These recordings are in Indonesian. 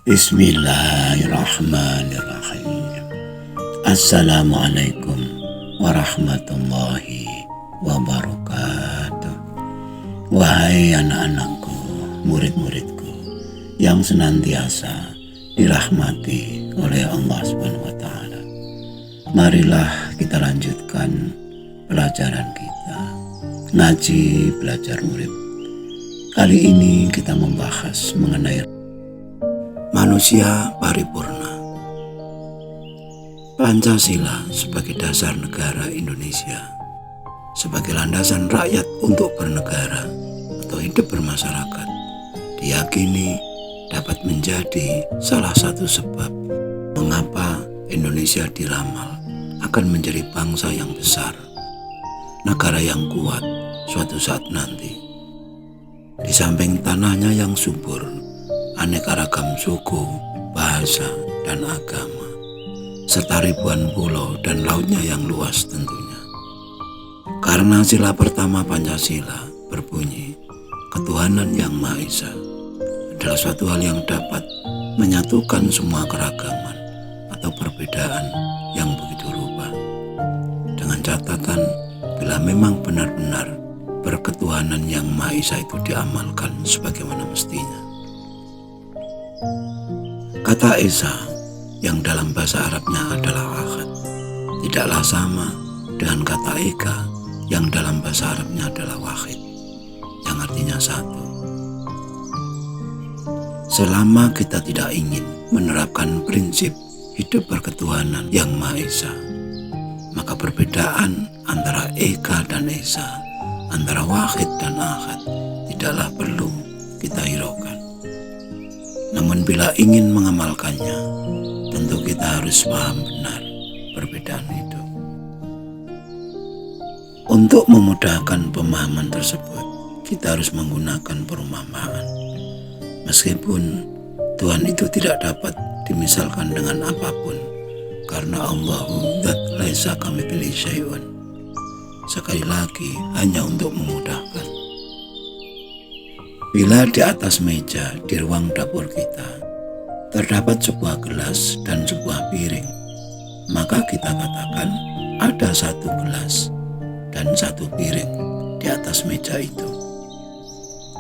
Bismillahirrahmanirrahim. Assalamualaikum warahmatullahi wabarakatuh. Wahai anak-anakku, murid-muridku yang senantiasa dirahmati oleh Allah SWT. Marilah kita lanjutkan pelajaran kita, ngaji belajar murid. Kali ini kita membahas mengenai manusia paripurna. Pancasila sebagai dasar negara Indonesia, sebagai landasan rakyat untuk bernegara atau hidup bermasyarakat, diyakini dapat menjadi salah satu sebab mengapa Indonesia diramal akan menjadi bangsa yang besar, negara yang kuat suatu saat nanti. Di samping tanahnya yang subur, aneka ragam suku, bahasa, dan agama, serta ribuan pulau dan lautnya yang luas tentunya. Karena sila pertama Pancasila berbunyi, ketuhanan yang Maha Esa adalah suatu hal yang dapat menyatukan semua keragaman atau perbedaan yang begitu rupa. Dengan catatan, bila memang benar-benar berketuhanan yang Maha Esa itu diamalkan sebagaimana mestinya. Kata Esa yang dalam bahasa Arabnya adalah Ahad tidaklah sama dengan kata Eka yang dalam bahasa Arabnya adalah Wahid, yang artinya satu. Selama kita tidak ingin menerapkan prinsip hidup berketuhanan yang Maha Esa, maka perbedaan antara Eka dan Esa, antara Wahid dan Ahad tidaklah perlu kita hiraukan. Namun bila ingin mengamalkannya, tentu kita harus paham benar perbedaan itu. Untuk memudahkan pemahaman tersebut, kita harus menggunakan perumpamaan. Meskipun Tuhan itu tidak dapat dimisalkan dengan apapun, karena Allahu dzat laisa kamitslihi syai'un. Sekali lagi, hanya untuk memudahkan. Bila di atas meja di ruang dapur kita terdapat sebuah gelas dan sebuah piring, maka kita katakan ada satu gelas dan satu piring di atas meja itu.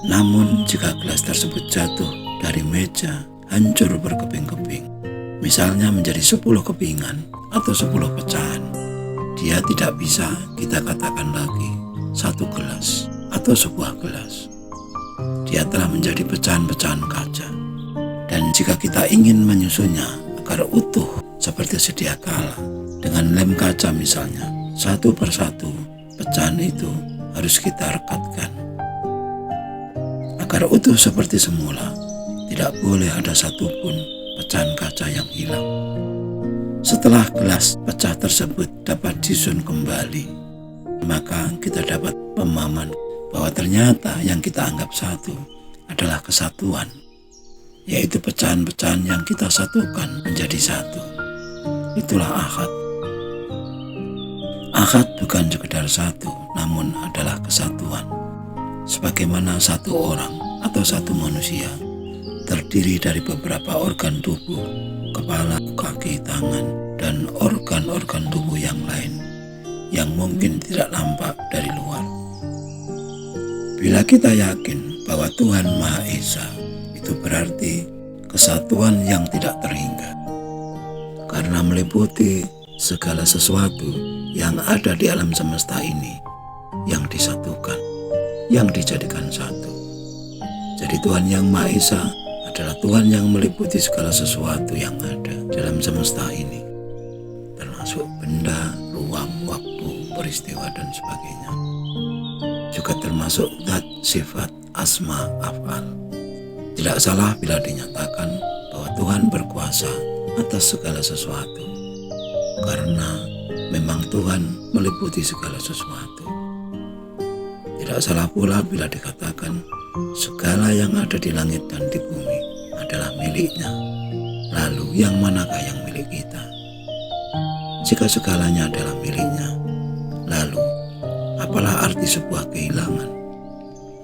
Namun jika gelas tersebut jatuh dari meja, hancur berkeping-keping, misalnya menjadi 10 kepingan atau 10 pecahan, dia tidak bisa kita katakan lagi satu gelas atau sebuah gelas. Dia telah menjadi pecahan-pecahan kaca. Dan jika kita ingin menyusunnya agar utuh seperti sedia kala, dengan lem kaca misalnya, satu persatu pecahan itu harus kita rekatkan. Agar utuh seperti semula, tidak boleh ada satupun pecahan kaca yang hilang. Setelah gelas pecah tersebut dapat disusun kembali, maka kita dapat pemahaman bahwa ternyata yang kita anggap satu adalah kesatuan, yaitu pecahan-pecahan yang kita satukan menjadi satu. Itulah Ahad. Ahad bukan sekedar satu, namun adalah kesatuan. Sebagaimana satu orang atau satu manusia terdiri dari beberapa organ tubuh, kepala, kaki, tangan, dan organ-organ tubuh yang lain yang mungkin tidak nampak dari luar. Bila kita yakin bahwa Tuhan Maha Esa, itu berarti kesatuan yang tidak terhingga, karena meliputi segala sesuatu yang ada di alam semesta ini yang disatukan, yang dijadikan satu. Jadi Tuhan yang Maha Esa adalah Tuhan yang meliputi segala sesuatu yang ada dalam semesta ini, termasuk benda, ruang, waktu, peristiwa, dan sebagainya. Juga termasuk zat, sifat, asma, af'al. Tidak salah bila dinyatakan bahwa Tuhan berkuasa atas segala sesuatu, karena memang Tuhan meliputi segala sesuatu. Tidak salah pula bila dikatakan segala yang ada di langit dan di bumi adalah miliknya. Lalu yang manakah yang milik kita? Jika segalanya adalah miliknya, lalu apalah arti sebuah kehilangan?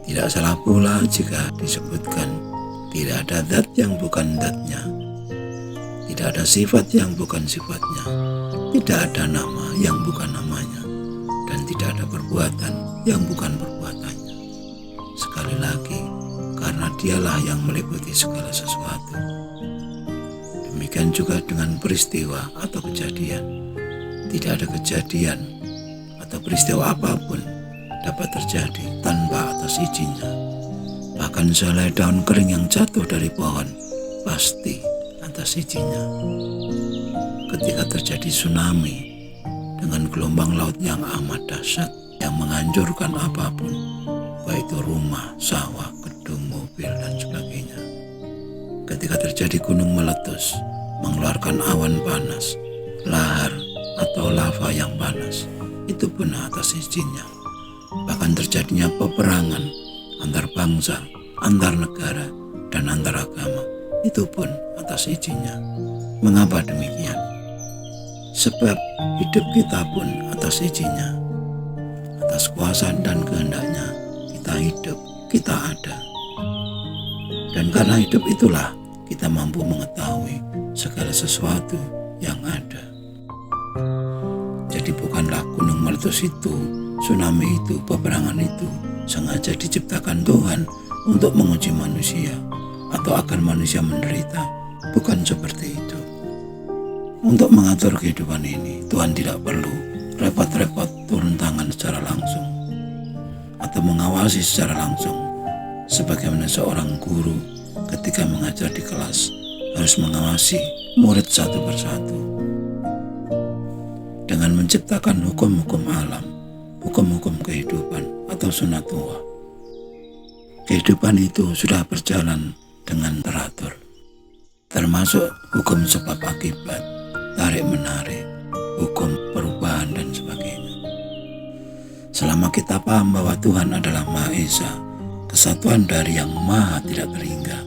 Tidak salah pula jika disebutkan Tidak ada zat yang bukan zatnya. Tidak ada sifat yang bukan sifatnya. Tidak ada nama yang bukan namanya. Dan tidak ada perbuatan yang bukan perbuatannya. Sekali lagi, karena dialah yang meliputi segala sesuatu. Demikian juga dengan peristiwa atau kejadian. Tidak ada kejadian atau peristiwa apapun dapat terjadi tanpa atas izinnya. Bahkan sehelai daun kering yang jatuh dari pohon pasti atas izinnya. Ketika terjadi tsunami dengan gelombang laut yang amat dahsyat yang menghancurkan apapun, baik itu rumah, sawah, gedung, mobil, dan sebagainya. Ketika terjadi gunung meletus, mengeluarkan awan panas, lahar atau lava yang panas, itu pun atas izinnya. Bahkan terjadinya peperangan antar bangsa, antar negara, dan antar agama, itu pun atas izinnya. Mengapa demikian? Sebab hidup kita pun atas izinnya. Atas kuasa dan kehendaknya kita hidup, kita ada. Dan karena hidup itulah kita mampu mengetahui segala sesuatu yang ada. Jadi bukanlah gunung meletus itu, tsunami itu, peperangan itu sengaja diciptakan Tuhan untuk menguji manusia atau agar manusia menderita. Bukan seperti itu. Untuk mengatur kehidupan ini, Tuhan tidak perlu repot-repot turun tangan secara langsung atau mengawasi secara langsung. Sebagaimana seorang guru ketika mengajar di kelas harus mengawasi murid satu persatu. Dengan menciptakan hukum-hukum alam, hukum-hukum kehidupan atau sunatullah, kehidupan itu sudah berjalan dengan teratur, termasuk hukum sebab akibat, tarik-menarik, hukum perubahan, dan sebagainya. Selama kita paham bahwa Tuhan adalah Maha Esa, kesatuan dari yang maha tidak terhingga,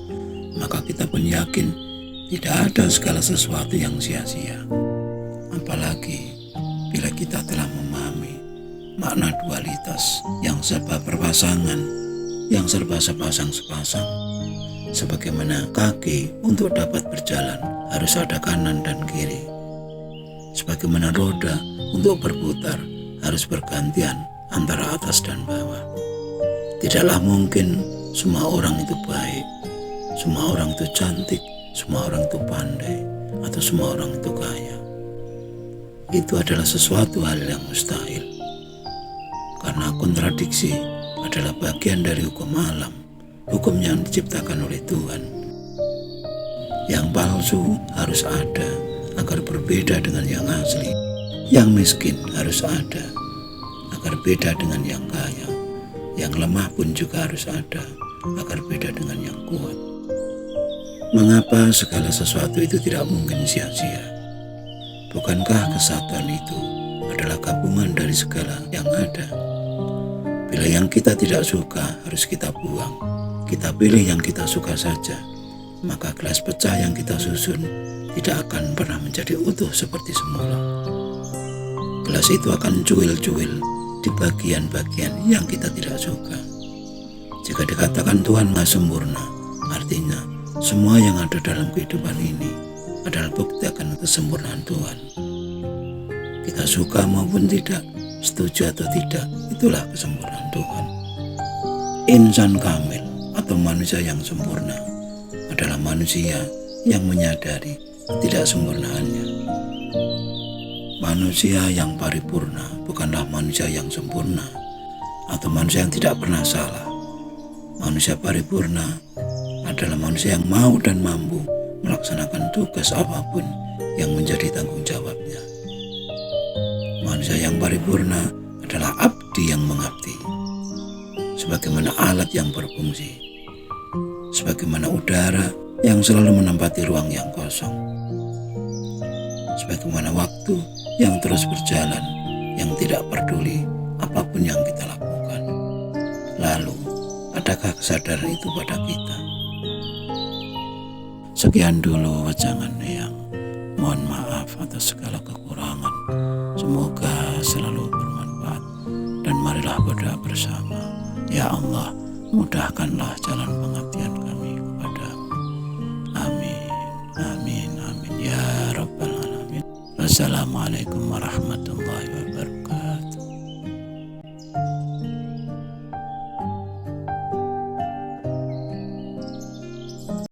maka kita pun yakin tidak ada segala sesuatu yang sia-sia. Apalagi bila kita telah memahami makna dualitas yang serba berpasangan, yang serba sepasang-sepasang. Sebagaimana kaki untuk dapat berjalan harus ada kanan dan kiri. Sebagaimana roda untuk berputar harus bergantian antara atas dan bawah. Tidaklah mungkin semua orang itu baik, semua orang itu cantik, semua orang itu pandai, atau semua orang itu kaya. Itu adalah sesuatu hal yang mustahil. Karena kontradiksi adalah bagian dari hukum alam, hukum yang diciptakan oleh Tuhan. Yang palsu harus ada agar berbeda dengan yang asli. Yang miskin harus ada agar beda dengan yang kaya. Yang lemah pun juga harus ada agar beda dengan yang kuat. Mengapa segala sesuatu itu tidak mungkin sia-sia? Bukankah kesatuan itu adalah gabungan dari segala yang ada? Bila yang kita tidak suka harus kita buang, kita pilih yang kita suka saja, maka gelas pecah yang kita susun tidak akan pernah menjadi utuh seperti semula. Gelas itu akan cuil-cuil di bagian-bagian yang kita tidak suka. Jika dikatakan Tuhan Maha Sempurna, artinya semua yang ada dalam kehidupan ini adalah bukti akan kesempurnaan Tuhan. Kita suka maupun tidak, setuju atau tidak, itulah kesempurnaan Tuhan. Insan kamil atau manusia yang sempurna adalah manusia yang menyadari ketidaksempurnaannya. Manusia yang paripurna bukanlah manusia yang sempurna atau manusia yang tidak pernah salah. Manusia paripurna adalah manusia yang mau dan mampu melaksanakan tugas apapun yang menjadi tanggung jawabnya. Manusia yang paripurna adalah abdi yang mengabdi, sebagaimana alat yang berfungsi, sebagaimana udara yang selalu menempati ruang yang kosong, sebagaimana waktu yang terus berjalan, yang tidak peduli apapun yang kita lakukan. Lalu, adakah kesadaran itu pada kita? Sekian dulu wajangan yang mohon maaf atas segala kekurangan. Semoga selalu bermanfaat dan marilah berdoa bersama. Ya Allah, mudahkanlah jalan pengabdian kami kepadamu. Wassalamualaikum warahmatullahi wabarakatuh.